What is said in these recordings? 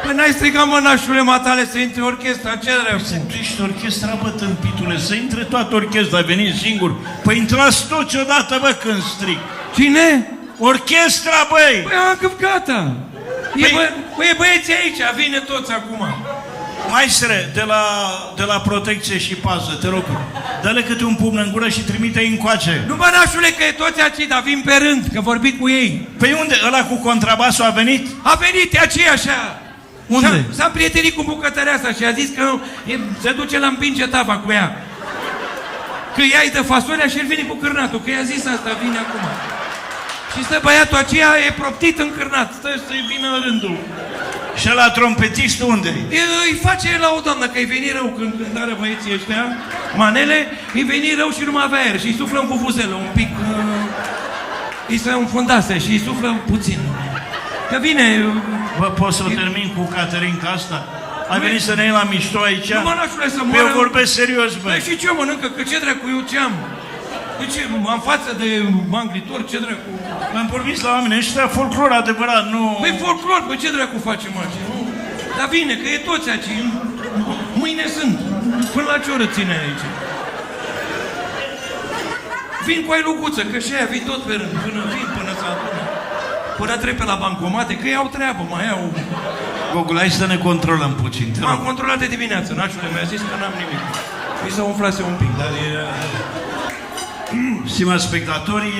Păi n-ai strigat, mă, nașule matale, să intri orchestra, ce drept? Tu ești orchestra, bă, tâmpitule, să intre toată orchestra, ai venit singur. Păi intrați toți odată, bă, când stric. Cine? Orchestra, băi! Păi am gata. Păi băieții aici, vine toți acum. Maestre, de la protecție și pază, te rog, dă-le câte un pumn în gură și trimite-i încoace. Nu, bă, nașule, că e toți aici, dar vin pe rând, că vorbit cu ei. Păi unde? Ăla cu contrabasul a venit? A venit, e aceeași. Unde? S-a împrietenit cu bucătăreasa și a zis că se duce la împinge tava cu ea. Că ea îi dă fasolea și el vine cu cârnatul, că i-a zis asta, vine acum. Și stă băiatul aceea, e proptit în cârnat, stă să-i vină rândul. Și ăla trompetistul unde? Îi face la o doamnă, că îi veni rău când cântară băieții ăștia, manele, îi veni rău și nu mai avea aer și îi suflă în vuvuzelă un pic, îi se înfundase și îi suflă puțin. Că vine... Bă, poți să o termin cu Caterinca asta? Ai venit să ne iei la mișto aici? Nu, mă, nașule, să moară... Eu vorbesc serios, bă. Păi și ce mănâncă? Că ce dracu eu ce am? De ce? Am față de manglitor, ce dracu? Am vorbit la oameni ăștia, folclor adevărat, nu... Păi folclor, păi ce dracu facem aici? Dar vine, că e toți aici. Mâine sunt. Până la ce oră ține aici? Vin cu ai luguță, că și aia vin tot pe rând. Până să adună. Până trece la bancomate, că ei au treabă, mai au... Gogul, hai să ne controlăm puțin, te rog. M-am controlat de dimineață, nașule, mi-a zis că n-am nimic. Mi se umflase un pic, dar e... Stimați spectatori,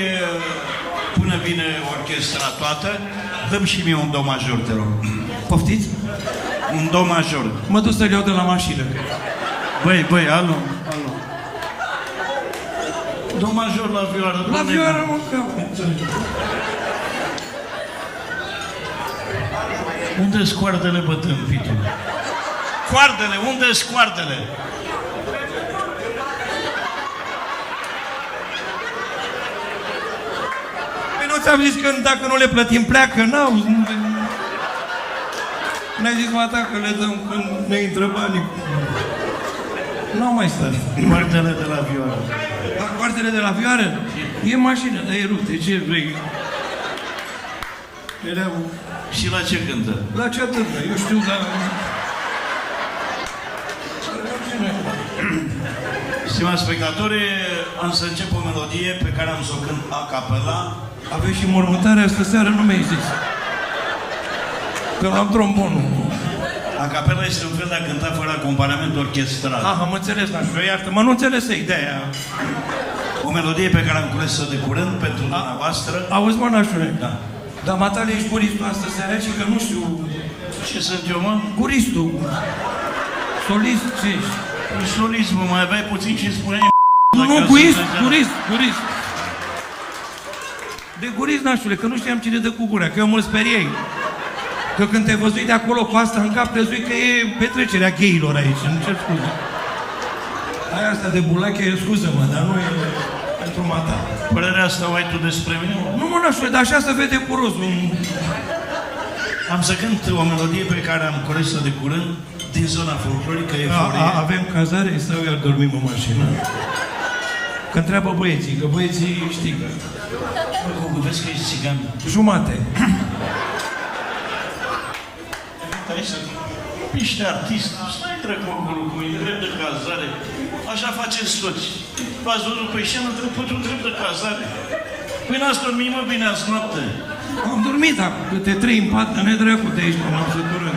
până vine orchestra toată, dăm și mie un do major, te rog. Poftiți? Un do major. Mă duc să-l iau de la mașină. Băi, alo. Do major la vioară. La vioară, mă, că... Unde-s coardele, bă, tâmpitul? Coardele, unde-s coardele? Păi nu ți-am zis că dacă nu le plătim pleacă, n-au... Ne-ai zis, mata, că le dăm când ne intră banii. Nu mai stat. Coardele de la vioară. Coardele de la vioară? E mașină, dar e rupte, ce vrei? Erau... Și la ce cântă? La ce atâta? Eu știu, dar... Stimați spectatori, am să încep o melodie pe care am să o cânt a capella. Aveți și mormântarea astă seară, nu mi-ai zis. Că am trombonul. A capella este un fel de a cânta fără acompaniament orchestral. Am înțeles, nașule, iartă-mă, nu înțeles ideea. O melodie pe care am cules-o de curând pentru dumneavoastră. Auzi, mă, nașule? Da. Dar, matale, ești guristul astă seara și că nu știu... Ce sunt eu, mă? Guristul. Solist, ce ești? Solist, mă, mai aveai puțin și spuneai... Nu, gurist. De gurist, nașule, că nu știam cine dă cu gura, că eu mă speriei. Că când te văzui de acolo cu asta în cap, crezui că e petrecerea gayilor aici, nu cer scuze. Aia asta de bulache, scuză-mă, dar nu e pentru mata. Părerea asta o ai tu despre mine? Nu, mă, nașule, dar așa se vede cu rozul. Am să cânt o melodie pe care am cules-o de curând din zona folclorică, Euforie. Avem cazare sau iar dormim în mașină? Că întreabă băieții, că băieții știi că... Bă, vezi că ești țigan. Jumate. Hai să... Ești artist, stai dracu acolo cu mine, drept de cazare. Așa faceți toți. V-ați văzut pe scenă, trebuie drept de cazare. Păi n-ați dormit, mă, bine azi noapte. Am dormit, dar câte 3 în pat, ne dracu de aici, m-am sătură.